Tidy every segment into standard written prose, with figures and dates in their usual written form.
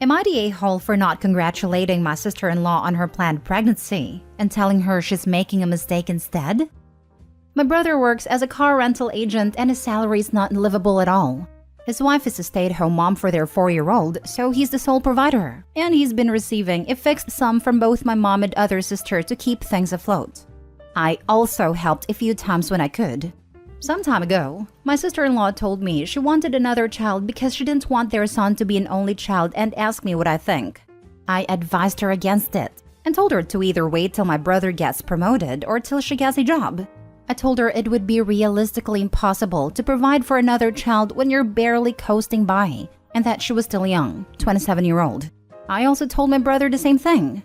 Am I the a-hole for not congratulating my sister-in-law on her planned pregnancy and telling her she's making a mistake instead? My brother works as a car rental agent and his salary is not livable at all. His wife is a stay-at-home mom for their 4-year-old, so he's the sole provider. And he's been receiving a fixed sum from both my mom and other sister to keep things afloat. I also helped a few times when I could. Some time ago, my sister-in-law told me she wanted another child because she didn't want their son to be an only child and asked me what I think. I advised her against it and told her to either wait till my brother gets promoted or till she gets a job. I told her it would be realistically impossible to provide for another child when you're barely coasting by, and that she was still young, 27-year-old. I also told my brother the same thing.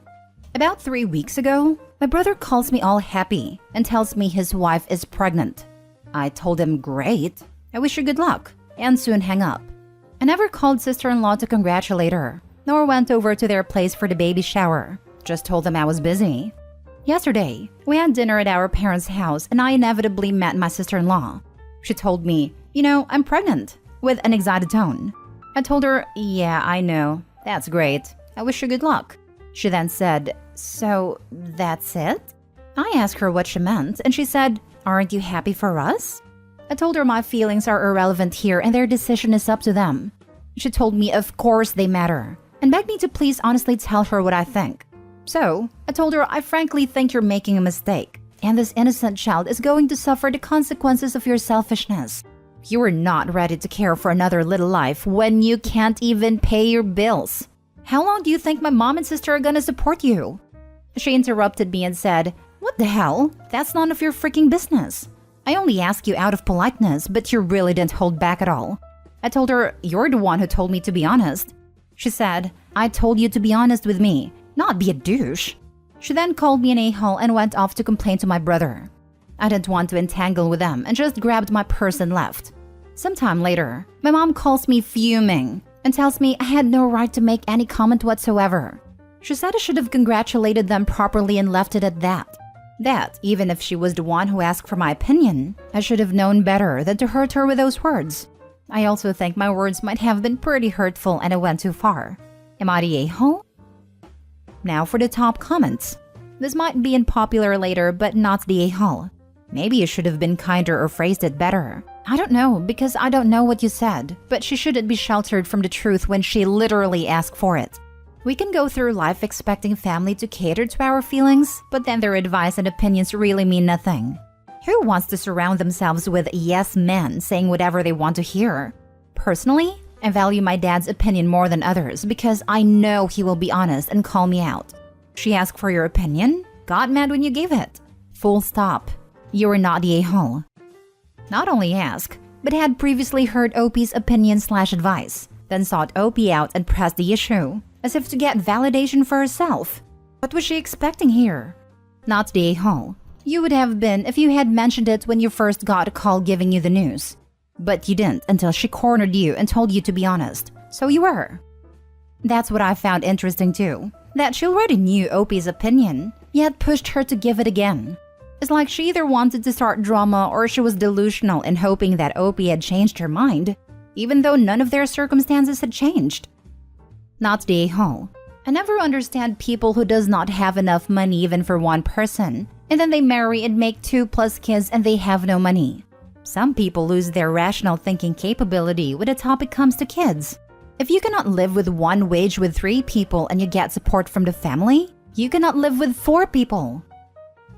About 3 weeks ago, my brother calls me all happy and tells me his wife is pregnant. I told him, great, I wish her good luck, and soon hang up. I never called sister-in-law to congratulate her, nor went over to their place for the baby shower. Just told them I was busy. Yesterday, we had dinner at our parents' house and I inevitably met my sister-in-law. She told me, I'm pregnant, with an excited tone. I told her, yeah, I know, that's great, I wish her good luck. She then said, so that's it? I asked her what she meant and she said, aren't you happy for us? I told her my feelings are irrelevant here and their decision is up to them. She told me of course they matter and begged me to please honestly tell her what I think. So, I told her I frankly think you're making a mistake, and this innocent child is going to suffer the consequences of your selfishness. You are not ready to care for another little life when you can't even pay your bills. How long do you think my mom and sister are gonna support you? She interrupted me and said, what the hell? That's none of your freaking business. I only asked you out of politeness, but you really didn't hold back at all. I told her, you're the one who told me to be honest. She said, I told you to be honest with me, not be a douche. She then called me an a-hole and went off to complain to my brother. I didn't want to entangle with them and just grabbed my purse and left. Sometime later, my mom calls me fuming and tells me I had no right to make any comment whatsoever. She said I should have congratulated them properly and left it at that. That, even if she was the one who asked for my opinion, I should have known better than to hurt her with those words. I also think my words might have been pretty hurtful and I went too far. Am I the a-hole? Now for the top comments. This might be unpopular later, but not the a-hole. Maybe you should have been kinder or phrased it better. I don't know, because I don't know what you said, but she shouldn't be sheltered from the truth when she literally asked for it. We can go through life expecting family to cater to our feelings, but then their advice and opinions really mean nothing. Who wants to surround themselves with yes men saying whatever they want to hear? Personally, I value my dad's opinion more than others because I know he will be honest and call me out. She asked for your opinion? Got mad when you gave it. Full stop. You are not the a-hole. Not only ask, but had previously heard OP's opinion/advice, then sought OP out and pressed the issue, as if to get validation for herself. What was she expecting here? Not the a-hole. You would have been if you had mentioned it when you first got a call giving you the news. But you didn't until she cornered you and told you to be honest. So you were. That's what I found interesting too. That she already knew OP's opinion, yet pushed her to give it again. It's like she either wanted to start drama or she was delusional in hoping that OP had changed her mind, even though none of their circumstances had changed. Not the a-hole. I never understand people who does not have enough money even for one person, and then they marry and make 2+ kids and they have no money. Some people lose their rational thinking capability when the topic comes to kids. If you cannot live with one wage with 3 people and you get support from the family, you cannot live with 4 people.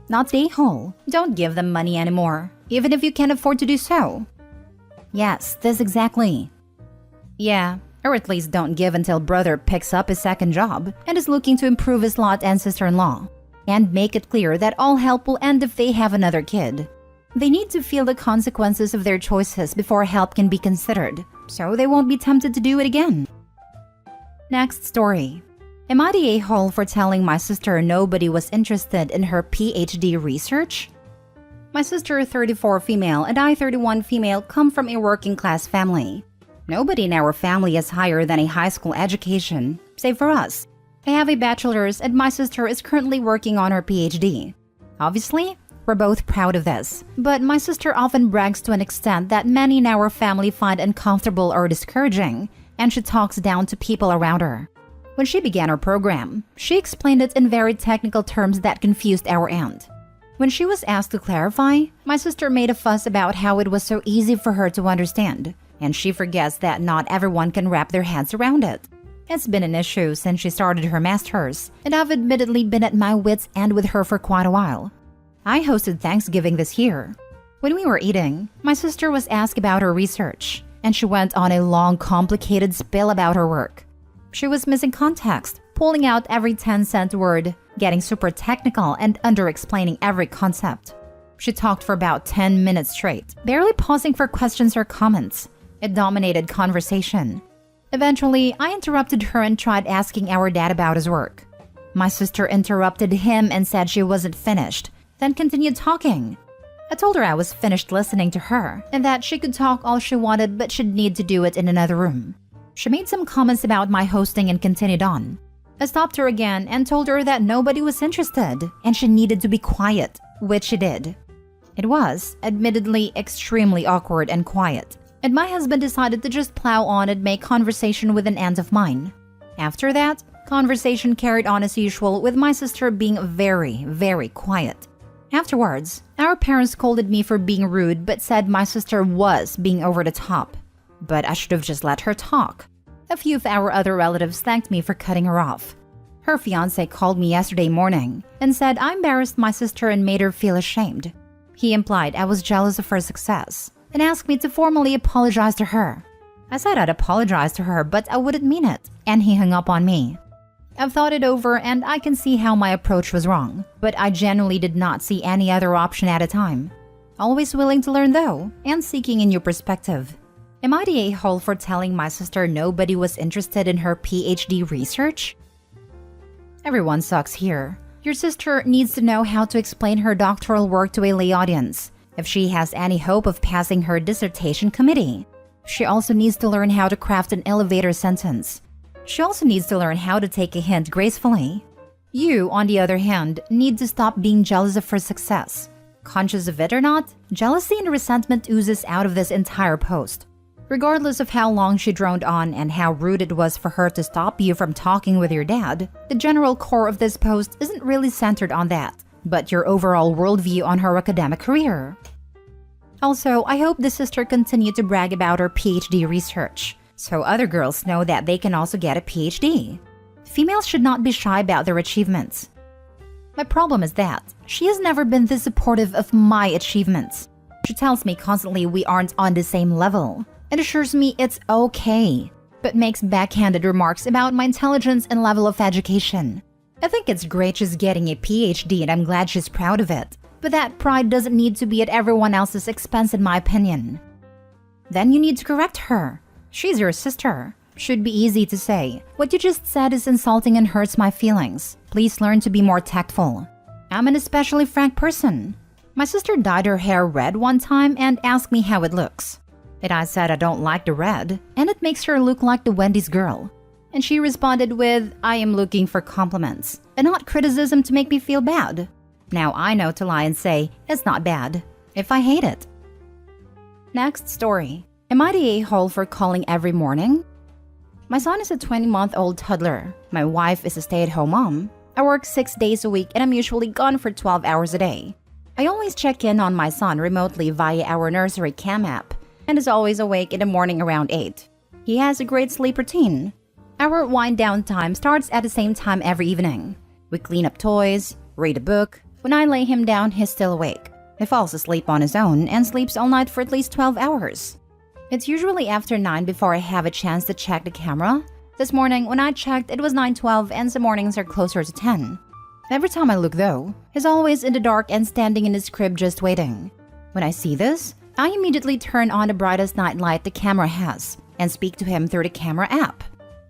Not the a-hole. Don't give them money anymore, even if you can't afford to do so. Yes, this exactly. Yeah, or at least don't give until brother picks up his second job and is looking to improve his lot and sister-in-law. And make it clear that all help will end if they have another kid. They need to feel the consequences of their choices before help can be considered, so they won't be tempted to do it again. Next story. Am I the a-hole for telling my sister nobody was interested in her PhD research? My sister, 34 female, and I, 31 female, come from a working-class family. Nobody in our family is higher than a high school education, save for us. I have a bachelor's and my sister is currently working on her PhD. Obviously, we're both proud of this, but my sister often brags to an extent that many in our family find uncomfortable or discouraging, and she talks down to people around her. When she began her program, she explained it in very technical terms that confused our aunt. When she was asked to clarify, my sister made a fuss about how it was so easy for her to understand, and she forgets that not everyone can wrap their heads around it. It's been an issue since she started her master's, and I've admittedly been at my wits' end with her for quite a while. I hosted Thanksgiving this year. When we were eating, my sister was asked about her research, and she went on a long, complicated spiel about her work. She was missing context, pulling out every 10-cent word, getting super technical and under-explaining every concept. She talked for about 10 minutes straight, barely pausing for questions or comments. It dominated conversation. Eventually, I interrupted her and tried asking our dad about his work. My sister interrupted him and said she wasn't finished, then continued talking. I told her I was finished listening to her and that she could talk all she wanted but she'd need to do it in another room. She made some comments about my hosting and continued on. I stopped her again and told her that nobody was interested and she needed to be quiet, which she did. It was, admittedly, extremely awkward and quiet, and my husband decided to just plow on and make conversation with an aunt of mine. After that, conversation carried on as usual with my sister being very, very quiet. Afterwards, our parents scolded me for being rude but said my sister was being over the top. But I should have just let her talk. A few of our other relatives thanked me for cutting her off. Her fiancé called me yesterday morning and said I embarrassed my sister and made her feel ashamed. He implied I was jealous of her success and asked me to formally apologize to her. I said I'd apologize to her, but I wouldn't mean it, and he hung up on me. I've thought it over and I can see how my approach was wrong, but I genuinely did not see any other option at a time. Always willing to learn though, and seeking a new perspective. Am I the a-hole for telling my sister nobody was interested in her PhD research? Everyone sucks here. Your sister needs to know how to explain her doctoral work to a lay audience, if she has any hope of passing her dissertation committee. She also needs to learn how to craft an elevator sentence. She also needs to learn how to take a hint gracefully. You, on the other hand, need to stop being jealous of her success. Conscious of it or not, jealousy and resentment oozes out of this entire post. Regardless of how long she droned on and how rude it was for her to stop you from talking with your dad, the general core of this post isn't really centered on that, but your overall worldview on her academic career. Also, I hope the sister continued to brag about her PhD research, so other girls know that they can also get a PhD. Females should not be shy about their achievements. My problem is that she has never been this supportive of my achievements. She tells me constantly we aren't on the same level, and assures me it's okay, but makes backhanded remarks about my intelligence and level of education. I think it's great she's getting a PhD and I'm glad she's proud of it, but that pride doesn't need to be at everyone else's expense in my opinion. Then you need to correct her. She's your sister. Should be easy to say. What you just said is insulting and hurts my feelings. Please learn to be more tactful. I'm an especially frank person. My sister dyed her hair red one time and asked me how it looks. And I said I don't like the red, and it makes her look like the Wendy's girl. And she responded with, I am looking for compliments, and not criticism to make me feel bad. Now I know to lie and say, it's not bad, if I hate it. Next story. Am I the a-hole for calling every morning? My son is a 20-month-old toddler. My wife is a stay-at-home mom. I work 6 days a week and I'm usually gone for 12 hours a day. I always check in on my son remotely via our nursery cam app, and is always awake in the morning around 8. He has a great sleep routine. Our wind-down time starts at the same time every evening. We clean up toys, read a book. When I lay him down, he's still awake. He falls asleep on his own and sleeps all night for at least 12 hours. It's usually after 9 before I have a chance to check the camera. This morning, when I checked, it was 9:12 and some mornings are closer to 10. Every time I look though, he's always in the dark and standing in his crib just waiting. When I see this, I immediately turn on the brightest night light the camera has and speak to him through the camera app.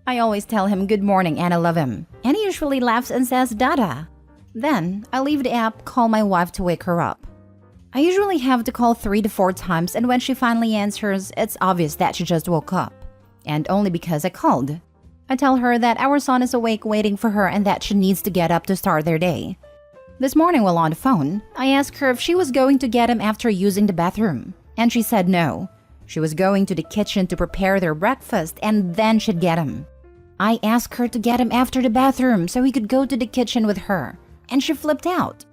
I always tell him good morning and I love him, and he usually laughs and says Dada. Then, I leave the app, call my wife to wake her up. I usually have to call 3 to 4 times, and when she finally answers, it's obvious that she just woke up. And only because I called. I tell her that our son is awake waiting for her and that she needs to get up to start their day. This morning while on the phone, I asked her if she was going to get him after using the bathroom, and she said no. She was going to the kitchen to prepare their breakfast and then she'd get him. I asked her to get him after the bathroom so he could go to the kitchen with her, and she flipped out.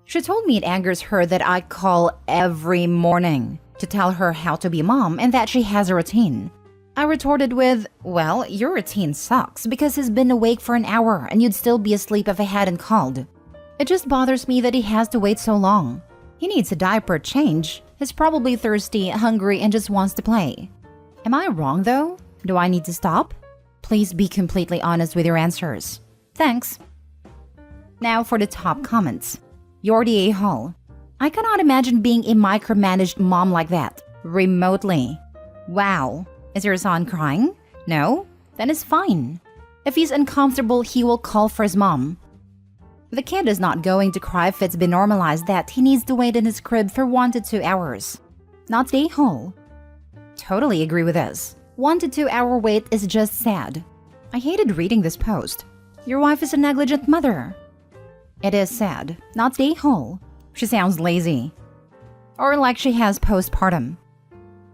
She told me it angers her that I call every morning to tell her how to be a mom and that she has a routine. I retorted with, well, your routine sucks because he's been awake for an hour and you'd still be asleep if I hadn't called. It just bothers me that he has to wait so long. He needs a diaper change. He's probably thirsty, hungry, and just wants to play. Am I wrong though? Do I need to stop? Please be completely honest with your answers. Thanks. Now for the top comments. You're the a-hole. I cannot imagine being a micromanaged mom like that. Remotely. Wow. Is your son crying? No? Then it's fine. If he's uncomfortable, he will call for his mom. The kid is not going to cry if it's been normalized that he needs to wait in his crib for 1 to 2 hours. Not the a-hole. Totally agree with this. 1 to 2 hour wait is just sad. I hated reading this post. Your wife is a negligent mother. It is sad. Not the a-hole. She sounds lazy. Or like she has postpartum.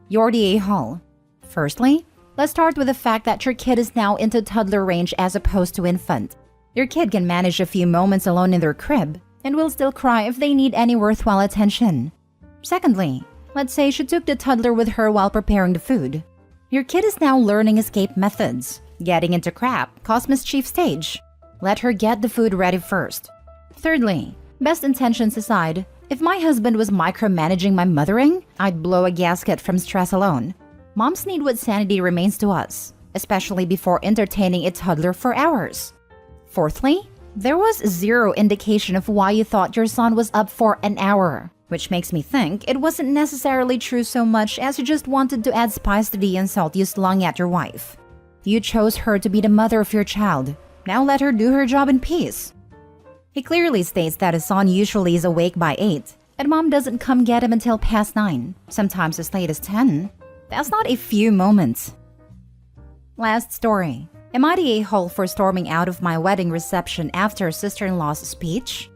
You're the a-hole. Firstly, let's start with the fact that your kid is now into toddler range as opposed to infant. Your kid can manage a few moments alone in their crib and will still cry if they need any worthwhile attention. Secondly, let's say she took the toddler with her while preparing the food. Your kid is now learning escape methods. Getting into crap, cause mischief stage. Let her get the food ready first. Thirdly, best intentions aside, if my husband was micromanaging my mothering, I'd blow a gasket from stress alone. Moms need what sanity remains to us, especially before entertaining a toddler for hours. Fourthly, there was zero indication of why you thought your son was up for an hour, which makes me think it wasn't necessarily true so much as you just wanted to add spice to the insult you slung at your wife. You chose her to be the mother of your child. Now let her do her job in peace. He clearly states that his son usually is awake by 8, and mom doesn't come get him until past 9, sometimes as late as 10. That's not a few moments. Last story. Am I the a-hole for storming out of my wedding reception after sister-in-law's speech?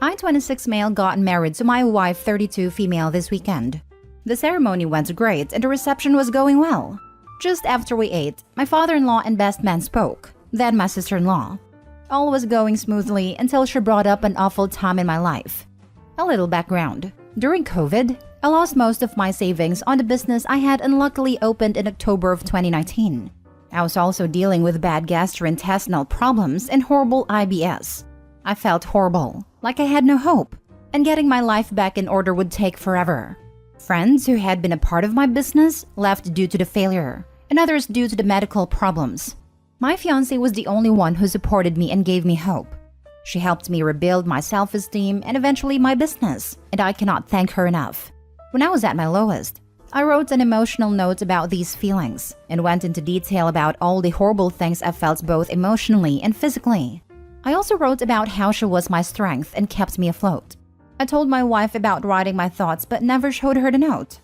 I, 26 male, got married to my wife, 32 female, this weekend. The ceremony went great and the reception was going well. Just after we ate, my father-in-law and best man spoke, then my sister-in-law. All was going smoothly until she brought up an awful time in my life. A little background. During COVID, I lost most of my savings on the business I had unluckily opened in October of 2019. I was also dealing with bad gastrointestinal problems and horrible IBS. I felt horrible, like I had no hope, and getting my life back in order would take forever. Friends who had been a part of my business left due to the failure, and others due to the medical problems. My fiancé was the only one who supported me and gave me hope. She helped me rebuild my self-esteem and eventually my business, and I cannot thank her enough. When I was at my lowest, I wrote an emotional note about these feelings and went into detail about all the horrible things I felt both emotionally and physically. I also wrote about how she was my strength and kept me afloat. I told my wife about writing my thoughts but never showed her the note.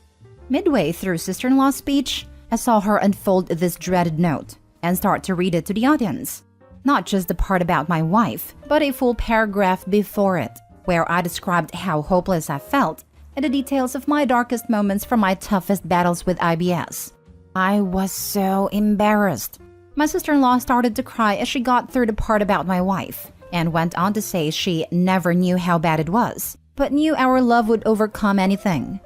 Midway through sister-in-law's speech, I saw her unfold this dreaded note and start to read it to the audience. Not just the part about my wife, but a full paragraph before it, where I described how hopeless I felt and the details of my darkest moments from my toughest battles with IBS. I was so embarrassed. My sister-in-law started to cry as she got through the part about my wife and went on to say she never knew how bad it was, but knew our love would overcome anything.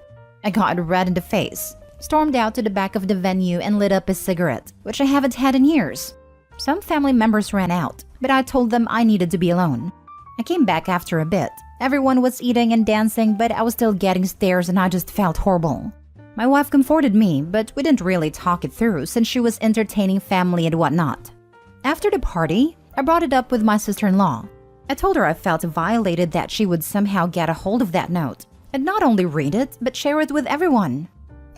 I got red in the face, stormed out to the back of the venue and lit up a cigarette, which I haven't had in years. Some family members ran out, but I told them I needed to be alone. I came back after a bit. Everyone was eating and dancing, but I was still getting stares and I just felt horrible. My wife comforted me, but we didn't really talk it through since she was entertaining family and whatnot. After the party, I brought it up with my sister-in-law. I told her I felt violated that she would somehow get a hold of that note and not only read it, but share it with everyone.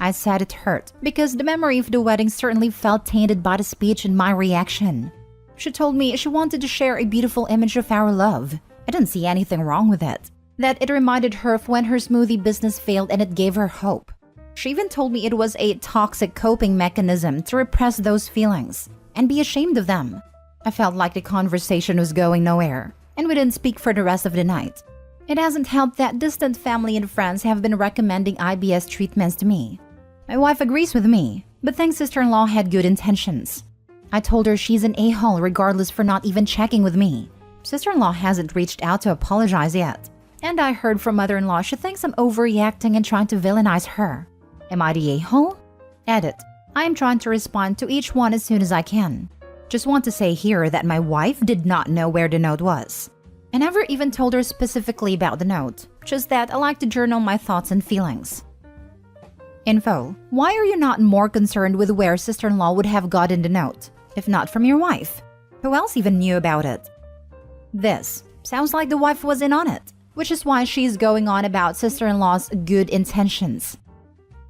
I said it hurt because the memory of the wedding certainly felt tainted by the speech and my reaction. She told me she wanted to share a beautiful image of our love. I didn't see anything wrong with it. That it reminded her of when her smoothie business failed and it gave her hope. She even told me it was a toxic coping mechanism to repress those feelings and be ashamed of them. I felt like the conversation was going nowhere, and we didn't speak for the rest of the night. It hasn't helped that distant family and friends have been recommending IBS treatments to me. My wife agrees with me, but thinks sister-in-law had good intentions. I told her she's an a-hole regardless for not even checking with me. Sister-in-law hasn't reached out to apologize yet. And I heard from mother-in-law she thinks I'm overreacting and trying to villainize her. Am I the a-hole? Edit. I am trying to respond to each one as soon as I can. Just want to say here that my wife did not know where the note was. I never even told her specifically about the note, just that I like to journal my thoughts and feelings. Info. Why are you not more concerned with where sister-in-law would have gotten the note, if not from your wife? Who else even knew about it? This. Sounds like the wife was in on it, which is why she's going on about sister-in-law's good intentions.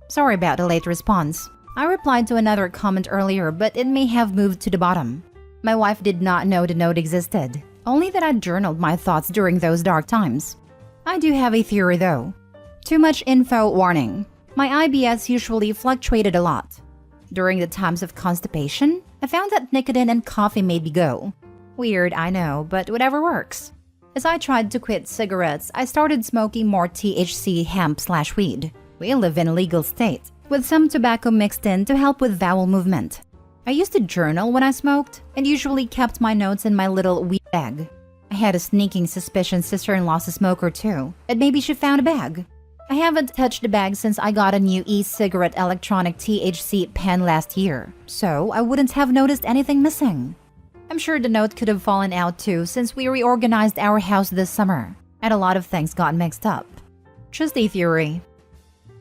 Sorry about the late response. I replied to another comment earlier, but it may have moved to the bottom. My wife did not know the note existed, only that I journaled my thoughts during those dark times. I do have a theory though. Too much info warning. My IBS usually fluctuated a lot. During the times of constipation, I found that nicotine and coffee made me go. Weird, I know, but whatever works. As I tried to quit cigarettes, I started smoking more THC hemp/weed. We live in a legal state, with some tobacco mixed in to help with bowel movement. I used to journal when I smoked, and usually kept my notes in my little weed bag. I had a sneaking suspicion sister-in-law's a smoker too, and maybe she found a bag. I haven't touched the bag since I got a new e-cigarette electronic THC pen last year, so I wouldn't have noticed anything missing. I'm sure the note could have fallen out too since we reorganized our house this summer, and a lot of things got mixed up. Just a theory.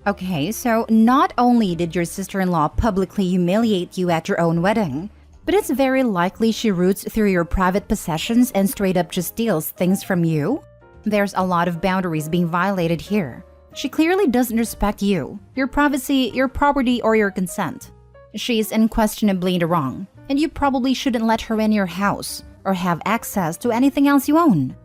Okay, so not only did your sister-in-law publicly humiliate you at your own wedding, but it's very likely she roots through your private possessions and straight up just steals things from you? There's a lot of boundaries being violated here. She clearly doesn't respect you, your privacy, your property, or your consent. She's unquestionably in the wrong, and you probably shouldn't let her in your house or have access to anything else you own.